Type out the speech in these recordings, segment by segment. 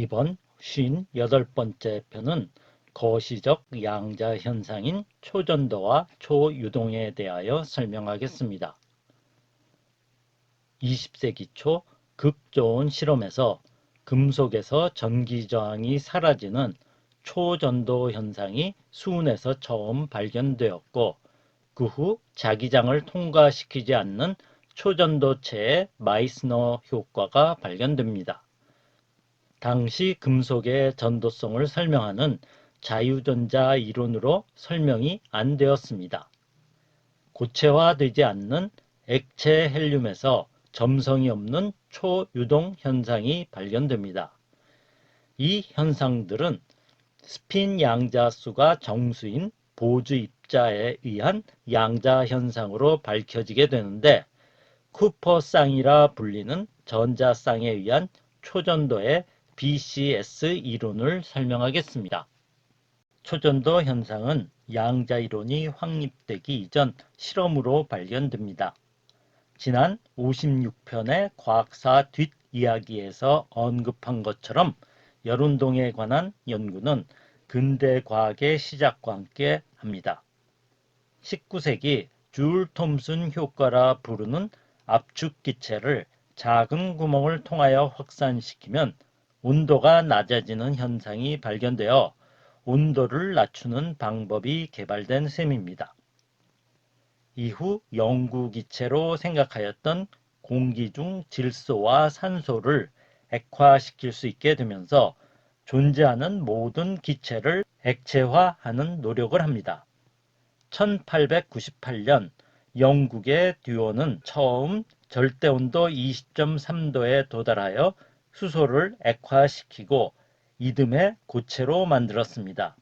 이번 58번째 편은 거시적 양자 현상인 초전도와 초유동에 대하여 설명하겠습니다. 20세기 초 극저온 실험에서 금속에서 전기 저항이 사라지는 초전도 현상이 수은에서 처음 발견되었고, 그 후 자기장을 통과시키지 않는 초전도체의 마이스너 효과가 발견됩니다. 당시 금속의 전도성을 설명하는 자유전자 이론으로 설명이 안 되었습니다. 고체화되지 않는 액체 헬륨에서 점성이 없는 초유동 현상이 발견됩니다. 이 현상들은 스핀 양자 수가 정수인 보주 입자에 의한 양자 현상으로 밝혀지게 되는데, 쿠퍼쌍이라 불리는 전자쌍에 의한 초전도의 BCS 이론을 설명하겠습니다. 초전도 현상은 양자 이론이 확립되기 이전 실험으로 발견됩니다. 지난 56편의 과학사 뒷이야기에서 언급한 것처럼 열운동에 관한 연구는 근대 과학의 시작과 함께 합니다. 19세기 줄 톰슨 효과라 부르는 압축 기체를 작은 구멍을 통하여 확산시키면 온도가 낮아지는 현상이 발견되어 온도를 낮추는 방법이 개발된 셈입니다. 이후 영구기체로 생각하였던 공기 중 질소와 산소를 액화시킬 수 있게 되면서 존재하는 모든 기체를 액체화하는 노력을 합니다. 1898년 영국의 듀어는 처음 절대온도 20.3도에 도달하여 수소를 액화시키고 이듬해 고체로 만들었습니다.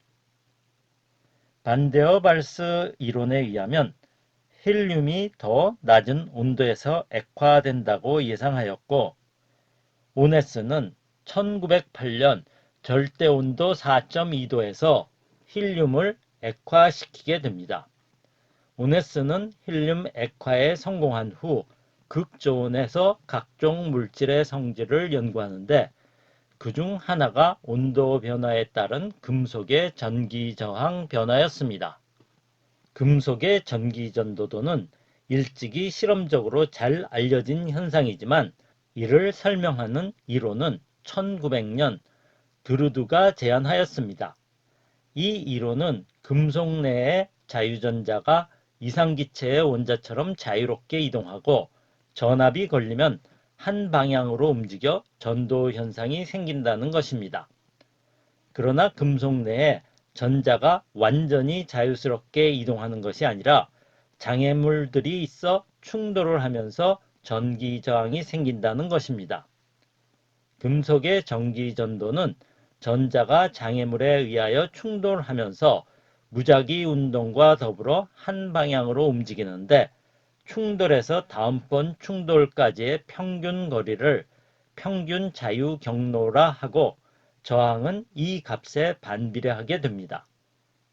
반데어 발스 이론에 의하면 헬륨이 더 낮은 온도에서 액화된다고 예상하였고, 오네스는 1908년 절대온도 4.2도에서 헬륨을 액화시키게 됩니다. 오네스는 헬륨 액화에 성공한 후 극저온에서 각종 물질의 성질을 연구하는데, 그중 하나가 온도 변화에 따른 금속의 전기 저항 변화였습니다. 금속의 전기 전도도는 일찍이 실험적으로 잘 알려진 현상이지만, 이를 설명하는 이론은 1900년 드루드가 제안하였습니다. 이 이론은 금속 내의 자유전자가 이상기체의 원자처럼 자유롭게 이동하고 전압이 걸리면 한 방향으로 움직여 전도 현상이 생긴다는 것입니다. 그러나 금속 내에 전자가 완전히 자유스럽게 이동하는 것이 아니라 장애물들이 있어 충돌을 하면서 전기 저항이 생긴다는 것입니다. 금속의 전기 전도는 전자가 장애물에 의하여 충돌하면서 무작위 운동과 더불어 한 방향으로 움직이는데, 충돌에서 다음번 충돌까지의 평균 거리를 평균 자유 경로라 하고, 저항은 이 값에 반비례하게 됩니다.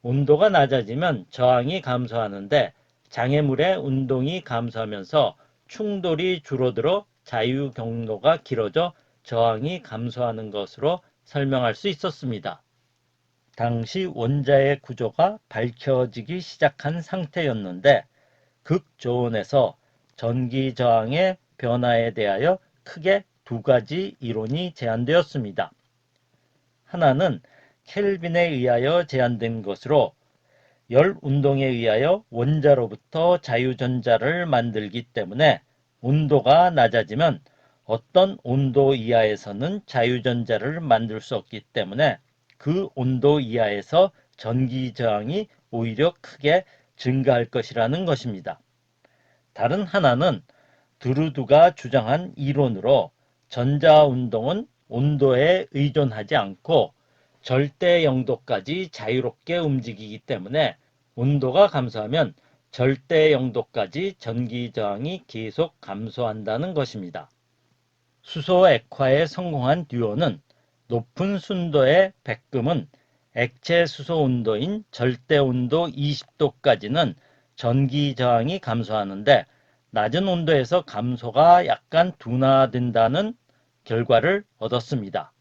온도가 낮아지면 저항이 감소하는데, 장애물의 운동이 감소하면서 충돌이 줄어들어 자유 경로가 길어져 저항이 감소하는 것으로 설명할 수 있었습니다. 당시 원자의 구조가 밝혀지기 시작한 상태였는데, 극저온에서 전기 저항의 변화에 대하여 크게 두 가지 이론이 제안되었습니다. 하나는 켈빈에 의하여 제안된 것으로, 열 운동에 의하여 원자로부터 자유전자를 만들기 때문에 온도가 낮아지면 어떤 온도 이하에서는 자유전자를 만들 수 없기 때문에 그 온도 이하에서 전기 저항이 오히려 크게 증가할 것이라는 것입니다. 다른 하나는 드루드가 주장한 이론으로, 전자운동은 온도에 의존하지 않고 절대 영도까지 자유롭게 움직이기 때문에 온도가 감소하면 절대 영도까지 전기 저항이 계속 감소한다는 것입니다. 수소 액화에 성공한 듀오는 높은 순도의 백금은 액체 수소 온도인 절대 온도 20도까지는 전기 저항이 감소하는데, 낮은 온도에서 감소가 약간 둔화된다는 결과를 얻었습니다.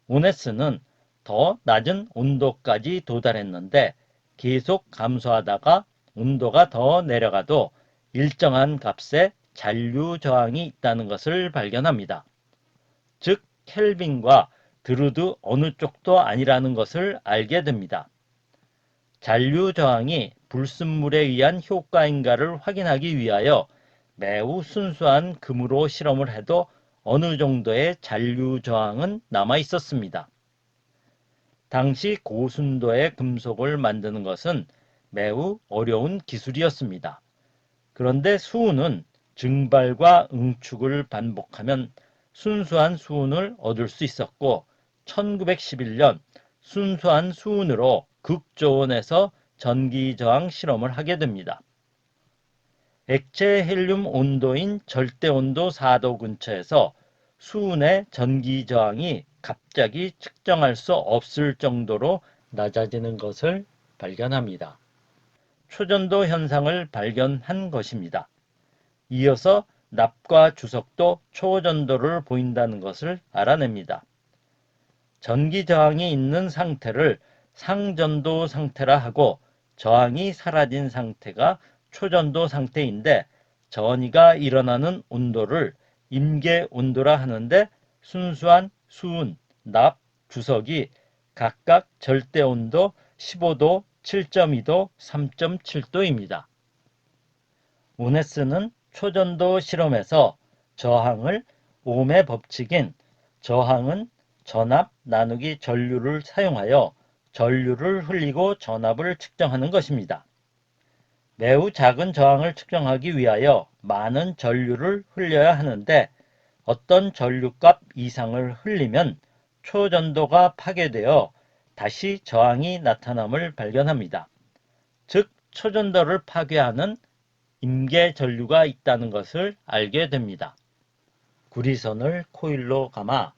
오네스는 더 낮은 온도까지 도달했는데 계속 감소하다가 온도가 더 내려가도 일정한 값의 잔류 저항이 있다는 것을 발견합니다. 즉 켈빈과 드루드 어느 쪽도 아니라는 것을 알게 됩니다. 잔류 저항이 불순물에 의한 효과인가를 확인하기 위하여 매우 순수한 금으로 실험을 해도 어느 정도의 잔류 저항은 남아 있었습니다. 당시 고순도의 금속을 만드는 것은 매우 어려운 기술이었습니다. 그런데 수은은 증발과 응축을 반복하면 순수한 수은을 얻을 수 있었고 1911년 순수한 수은으로 극저온에서 전기저항 실험을 하게 됩니다. 액체 헬륨 온도인 절대온도 4도 근처에서 수은의 전기저항이 갑자기 측정할 수 없을 정도로 낮아지는 것을 발견합니다. 초전도 현상을 발견한 것입니다. 이어서 납과 주석도 초전도를 보인다는 것을 알아냅니다. 전기 저항이 있는 상태를 상전도 상태라 하고 저항이 사라진 상태가 초전도 상태인데 전이가 일어나는 온도를 임계 온도라 하는데 순수한 수은, 납, 주석이 각각 절대 온도 15도, 7.2도, 3.7도입니다. 오네스는 초전도 실험에서 저항을 옴의 법칙인 저항은 전압 나누기 전류를 사용하여 전류를 흘리고 전압을 측정하는 것입니다. 매우 작은 저항을 측정하기 위하여 많은 전류를 흘려야 하는데 어떤 전류값 이상을 흘리면 초전도가 파괴되어 다시 저항이 나타남을 발견합니다. 즉 초전도를 파괴하는 임계 전류가 있다는 것을 알게 됩니다. 구리선을 코일로 감아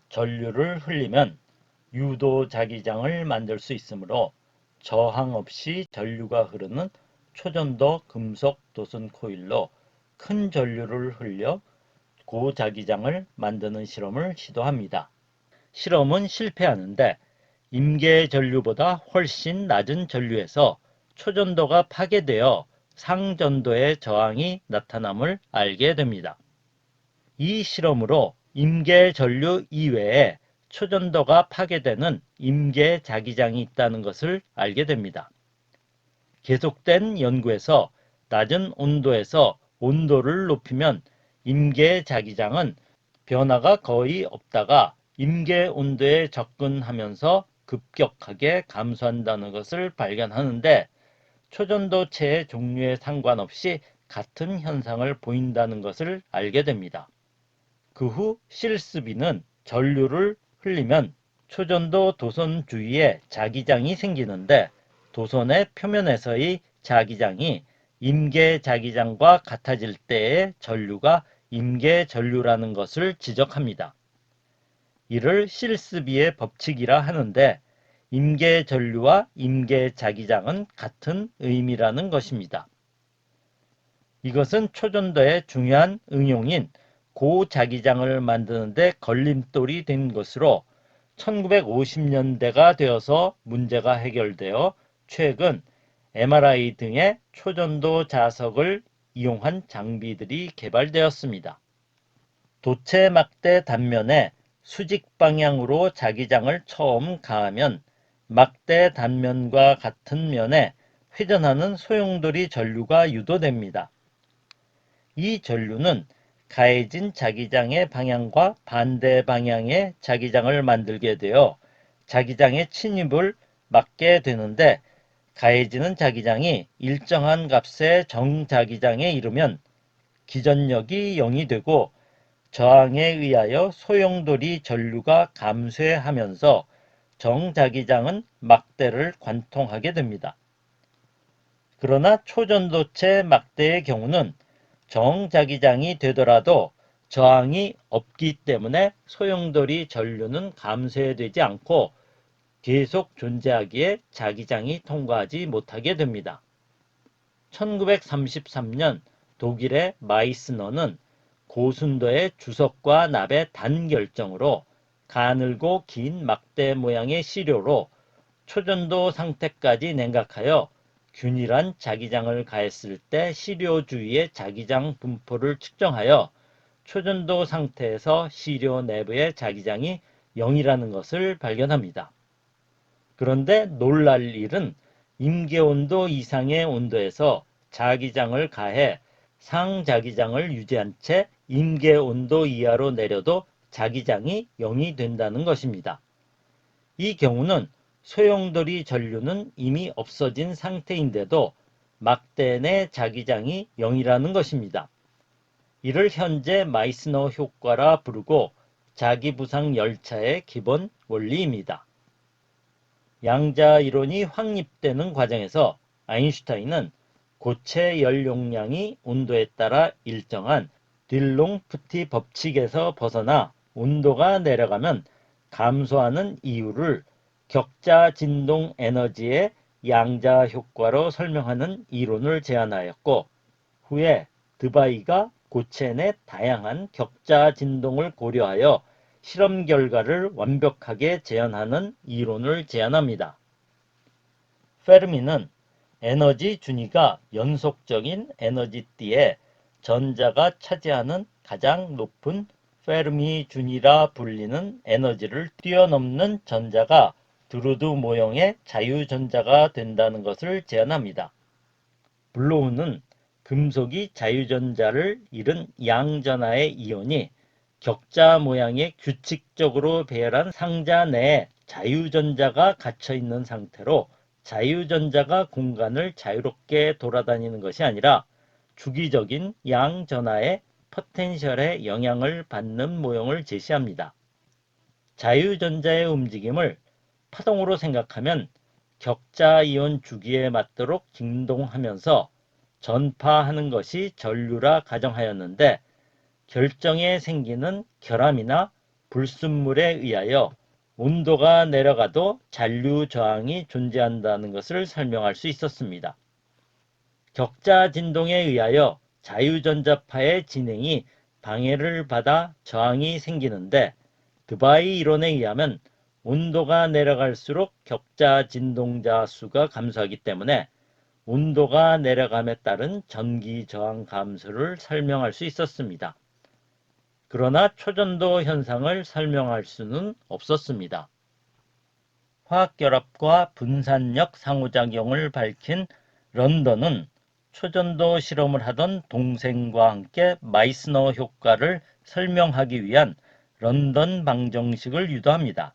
전류를 흘리면 유도 자기장을 만들 수 있으므로 저항 없이 전류가 흐르는 초전도 금속 도선 코일로 큰 전류를 흘려 고자기장을 만드는 실험을 시도합니다. 실험은 실패하는데 임계 전류보다 훨씬 낮은 전류에서 초전도가 파괴되어 상전도의 저항이 나타남을 알게 됩니다. 이 실험으로 임계 전류 이외에 초전도가 파괴되는 임계 자기장이 있다는 것을 알게 됩니다. 계속된 연구에서 낮은 온도에서 온도를 높이면 임계 자기장은 변화가 거의 없다가 임계 온도에 접근하면서 급격하게 감소한다는 것을 발견하는데 초전도체의 종류에 상관없이 같은 현상을 보인다는 것을 알게 됩니다. 그 후 실습비는 전류를 흘리면 초전도 도선 주위에 자기장이 생기는데 도선의 표면에서의 자기장이 임계 자기장과 같아질 때의 전류가 임계 전류라는 것을 지적합니다. 이를 실습비의 법칙이라 하는데 임계 전류와 임계 자기장은 같은 의미라는 것입니다. 이것은 초전도의 중요한 응용인 고자기장을 만드는 데 걸림돌이 된 것으로 1950년대가 되어서 문제가 해결되어 최근 MRI 등의 초전도 자석을 이용한 장비들이 개발되었습니다. 도체 막대 단면에 수직 방향으로 자기장을 처음 가하면 막대 단면과 같은 면에 회전하는 소용돌이 전류가 유도됩니다. 이 전류는 가해진 자기장의 방향과 반대 방향의 자기장을 만들게 되어 자기장의 침입을 막게 되는데 가해지는 자기장이 일정한 값의 정자기장에 이르면 기전력이 0이 되고 저항에 의하여 소용돌이 전류가 감쇄하면서 정자기장은 막대를 관통하게 됩니다. 그러나 초전도체 막대의 경우는 정자기장이 되더라도 저항이 없기 때문에 소용돌이 전류는 감쇄되지 않고 계속 존재하기에 자기장이 통과하지 못하게 됩니다. 1933년 독일의 마이스너는 고순도의 주석과 납의 단결정으로 가늘고 긴 막대 모양의 시료로 초전도 상태까지 냉각하여 균일한 자기장을 가했을 때 시료 주위의 자기장 분포를 측정하여 초전도 상태에서 시료 내부의 자기장이 0이라는 것을 발견합니다. 그런데 놀랄 일은 임계온도 이상의 온도에서 자기장을 가해 상자기장을 유지한 채 임계온도 이하로 내려도 자기장이 0이 된다는 것입니다. 이 경우는 소용돌이 전류는 이미 없어진 상태인데도 막대 내 자기장이 0이라는 것입니다. 이를 현재 마이스너 효과라 부르고 자기부상 열차의 기본 원리입니다. 양자 이론이 확립되는 과정에서 아인슈타인은 고체 열 용량이 온도에 따라 일정한 딜롱프티 법칙에서 벗어나 온도가 내려가면 감소하는 이유를 격자 진동 에너지의 양자 효과로 설명하는 이론을 제안하였고, 후에 드바이가 고체 내 다양한 격자 진동을 고려하여 실험 결과를 완벽하게 재현하는 이론을 제안합니다. 페르미는 에너지 준위가 연속적인 에너지띠에 전자가 차지하는 가장 높은 페르미 준위라 불리는 에너지를 뛰어넘는 전자가 드루드 모형의 자유전자가 된다는 것을 제안합니다. 블로우는 금속이 자유전자를 잃은 양전하의 이온이 격자 모양의 규칙적으로 배열한 상자 내에 자유전자가 갇혀있는 상태로 자유전자가 공간을 자유롭게 돌아다니는 것이 아니라 주기적인 양전하의 포텐셜에 영향을 받는 모형을 제시합니다. 자유전자의 움직임을 파동으로 생각하면 격자 이온 주기에 맞도록 진동하면서 전파하는 것이 전류라 가정하였는데, 결정에 생기는 결함이나 불순물에 의하여 온도가 내려가도 잔류 저항이 존재한다는 것을 설명할 수 있었습니다. 격자 진동에 의하여 자유전자파의 진행이 방해를 받아 저항이 생기는데, 드바이 이론에 의하면 온도가 내려갈수록 격자 진동자 수가 감소하기 때문에 온도가 내려감에 따른 전기 저항 감소를 설명할 수 있었습니다. 그러나 초전도 현상을 설명할 수는 없었습니다. 화학결합과 분산력 상호작용을 밝힌 런던은 초전도 실험을 하던 동생과 함께 마이스너 효과를 설명하기 위한 런던 방정식을 유도합니다.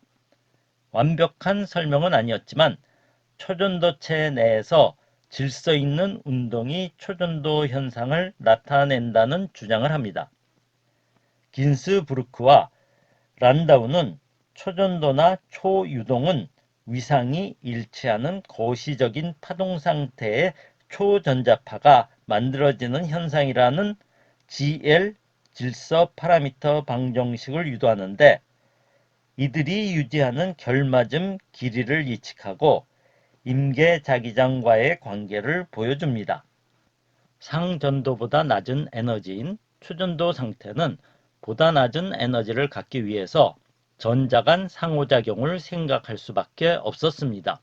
완벽한 설명은 아니었지만 초전도체 내에서 질서 있는 운동이 초전도 현상을 나타낸다는 주장을 합니다. 긴스부르크와 란다우는 초전도나 초유동은 위상이 일치하는 거시적인 파동 상태의 초전자파가 만들어지는 현상이라는 GL 질서 파라미터 방정식을 유도하는데, 이들이 유지하는 결맞음 길이를 예측하고 임계자기장과의 관계를 보여줍니다. 상전도보다 낮은 에너지인 초전도 상태는 보다 낮은 에너지를 갖기 위해서 전자 간 상호작용을 생각할 수밖에 없었습니다.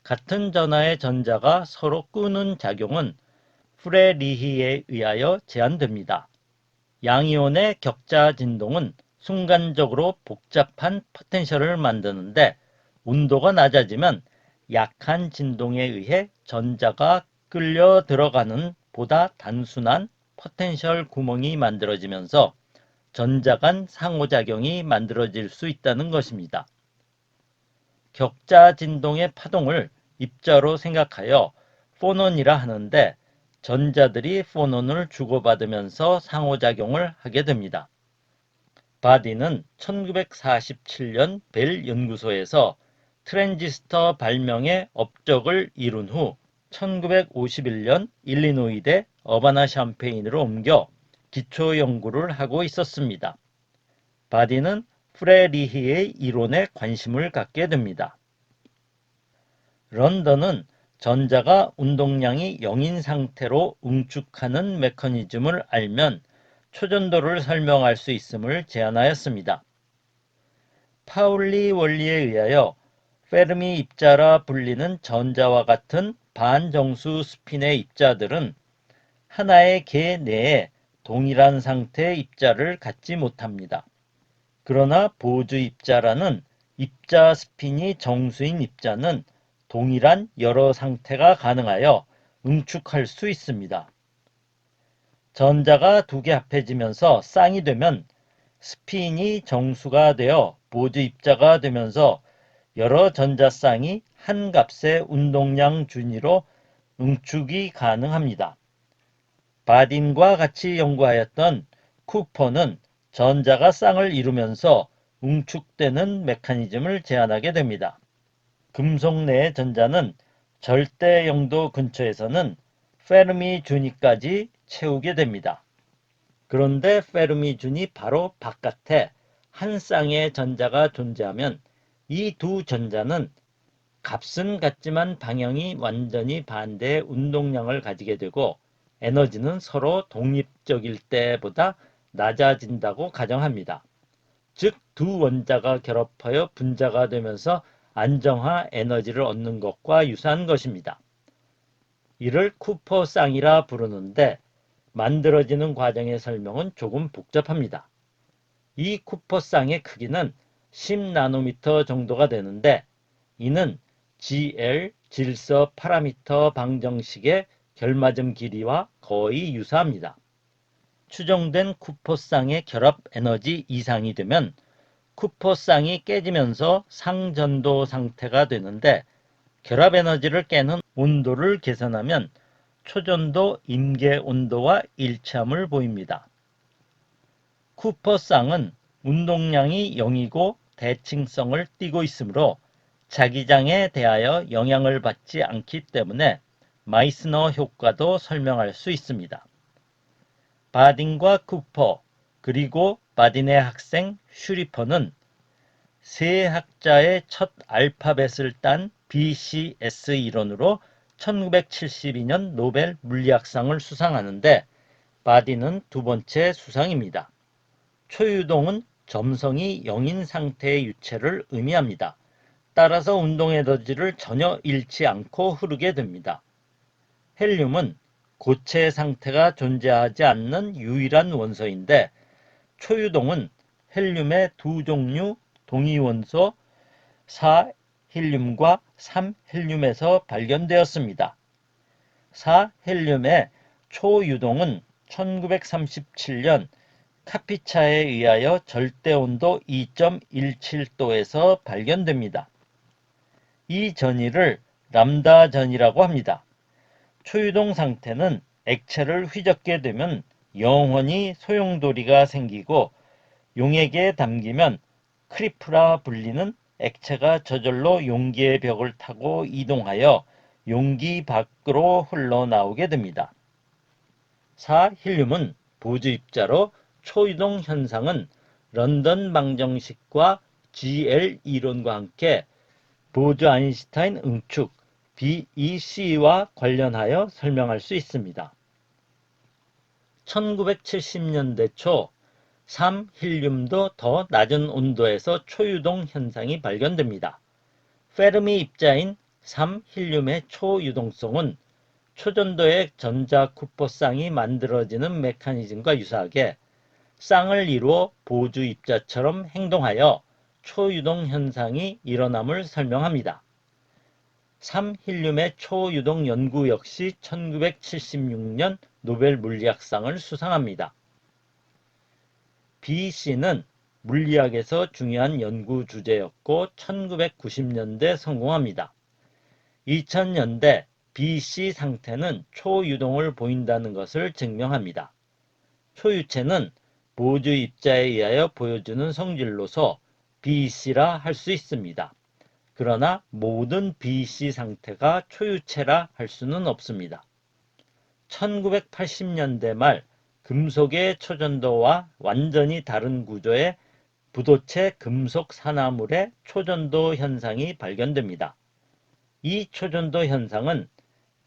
같은 전하의 전자가 서로 끄는 작용은 프레리히에 의하여 제한됩니다. 양이온의 격자 진동은 순간적으로 복잡한 포텐셜을 만드는데, 온도가 낮아지면 약한 진동에 의해 전자가 끌려 들어가는 보다 단순한 포텐셜 구멍이 만들어지면서 전자 간 상호작용이 만들어질 수 있다는 것입니다. 격자 진동의 파동을 입자로 생각하여 포논이라 하는데, 전자들이 포논을 주고받으면서 상호작용을 하게 됩니다. 바디는 1947년 벨 연구소에서 트랜지스터 발명의 업적을 이룬 후 1951년 일리노이대 어바나 샴페인으로 옮겨 기초 연구를 하고 있었습니다. 바디는 프레리히의 이론에 관심을 갖게 됩니다. 런던은 전자가 운동량이 0인 상태로 응축하는 메커니즘을 알면 초전도를 설명할 수 있음을 제안하였습니다. 파울리 원리에 의하여 페르미 입자라 불리는 전자와 같은 반정수 스핀의 입자들은 하나의 개 내에 동일한 상태의 입자를 갖지 못합니다. 그러나 보주 입자라는 입자 스핀이 정수인 입자는 동일한 여러 상태가 가능하여 응축할 수 있습니다. 전자가 두 개 합해지면서 쌍이 되면 스핀이 정수가 되어 보주 입자가 되면서 여러 전자쌍이 한 값의 운동량 준위로 응축이 가능합니다. 바딘과 같이 연구하였던 쿠퍼는 전자가 쌍을 이루면서 응축되는 메커니즘을 제안하게 됩니다. 금속 내의 전자는 절대 영도 근처에서는 페르미 준위까지 채우게 됩니다. 그런데 페르미 준위 바로 바깥에 한 쌍의 전자가 존재하면 이 두 전자는 값은 같지만 방향이 완전히 반대의 운동량을 가지게 되고 에너지는 서로 독립적일 때보다 낮아진다고 가정합니다. 즉, 두 원자가 결합하여 분자가 되면서 안정화 에너지를 얻는 것과 유사한 것입니다. 이를 쿠퍼 쌍이라 부르는데 만들어지는 과정의 설명은 조금 복잡합니다. 이 쿠퍼 쌍의 크기는 10나노미터 정도가 되는데 이는 GL 질서 파라미터 방정식의 결맞음 길이와 거의 유사합니다. 추정된 쿠퍼 쌍의 결합 에너지 이상이 되면 쿠퍼 쌍이 깨지면서 상전도 상태가 되는데 결합 에너지를 깨는 온도를 계산하면 초전도 임계 온도와 일치함을 보입니다. 쿠퍼 쌍은 운동량이 0이고 대칭성을 띠고 있으므로 자기장에 대하여 영향을 받지 않기 때문에 마이스너 효과도 설명할 수 있습니다. 바딘과 쿠퍼 그리고 바딘의 학생 슈리퍼는 세 학자의 첫 알파벳을 딴 BCS 이론으로 1972년 노벨 물리학상을 수상하는데 바딘은 두 번째 수상입니다. 초유동은 점성이 0인 상태의 유체를 의미합니다. 따라서 운동 에너지를 전혀 잃지 않고 흐르게 됩니다. 헬륨은 고체 상태가 존재하지 않는 유일한 원소인데 초유동은 헬륨의 두 종류 동위원소 4헬륨과 3헬륨에서 발견되었습니다. 4헬륨의 초유동은 1937년 카피차에 의하여 절대온도 2.17도에서 발견됩니다. 이 전위를 람다 전이라고 합니다. 초유동 상태는 액체를 휘젓게 되면 영원히 소용돌이가 생기고 용액에 담기면 크리프라 불리는 액체가 저절로 용기의 벽을 타고 이동하여 용기 밖으로 흘러나오게 됩니다. 4힐륨은 보조 입자로 초유동 현상은 런던 방정식과 GL 이론과 함께 보즈-아인슈타인 응축 BEC와 관련하여 설명할 수 있습니다. 1970년대 초 3힐륨도 더 낮은 온도에서 초유동 현상이 발견됩니다. 페르미 입자인 3힐륨의 초유동성은 초전도의 전자 쿠퍼 쌍이 만들어지는 메커니즘과 유사하게 쌍을 이루어 보주 입자처럼 행동하여 초유동 현상이 일어남을 설명합니다. 3힐륨의 초유동 연구 역시 1976년 노벨 물리학상을 수상합니다. BC는 물리학에서 중요한 연구 주제였고 1990년대 성공합니다. 2000년대 BC 상태는 초유동을 보인다는 것을 증명합니다. 초유체는 보주 입자에 의하여 보여주는 성질로서 BC라 할 수 있습니다. 그러나 모든 BC 상태가 초유체라 할 수는 없습니다. 1980년대 말 금속의 초전도와 완전히 다른 구조의 부도체 금속 산화물의 초전도 현상이 발견됩니다. 이 초전도 현상은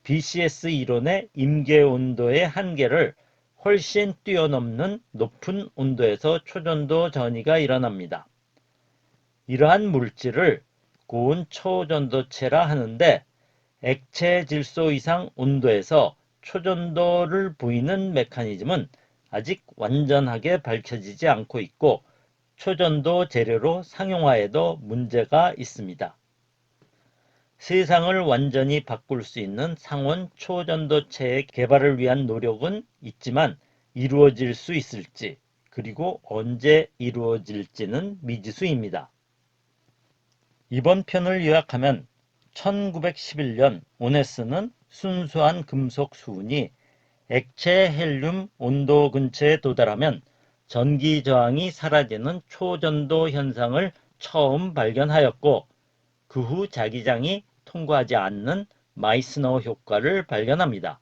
BCS 이론의 임계 온도의 한계를 훨씬 뛰어넘는 높은 온도에서 초전도 전이가 일어납니다. 이러한 물질을 고온 초전도체라 하는데 액체 질소 이상 온도에서 초전도를 보이는 메커니즘은 아직 완전하게 밝혀지지 않고 있고 초전도 재료로 상용화에도 문제가 있습니다. 세상을 완전히 바꿀 수 있는 상온 초전도체의 개발을 위한 노력은 있지만 이루어질 수 있을지 그리고 언제 이루어질지는 미지수입니다. 이번 편을 요약하면 1911년 오네스는 순수한 금속 수은이 액체 헬륨 온도 근처에 도달하면 전기 저항이 사라지는 초전도 현상을 처음 발견하였고 그 후 자기장이 통과하지 않는 마이스너 효과를 발견합니다.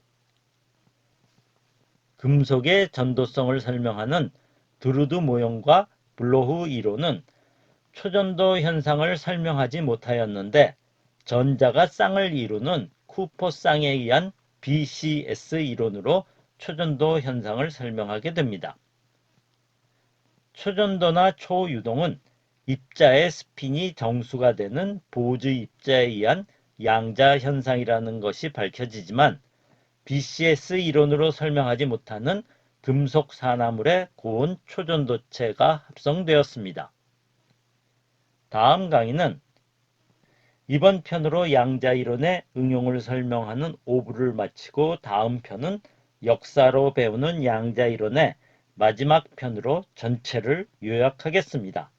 금속의 전도성을 설명하는 드루드 모형과 블로후 이론은 초전도 현상을 설명하지 못하였는데 전자가 쌍을 이루는 쿠퍼 쌍에 의한 BCS 이론으로 초전도 현상을 설명하게 됩니다. 초전도나 초유동은 입자의 스핀이 정수가 되는 보즈 입자에 의한 양자 현상이라는 것이 밝혀지지만 BCS 이론으로 설명하지 못하는 금속 산화물의 고온 초전도체가 합성되었습니다. 다음 강의는 이번 편으로 양자 이론의 응용을 설명하는 5부를 마치고 다음 편은 역사로 배우는 양자 이론의 마지막 편으로 전체를 요약하겠습니다.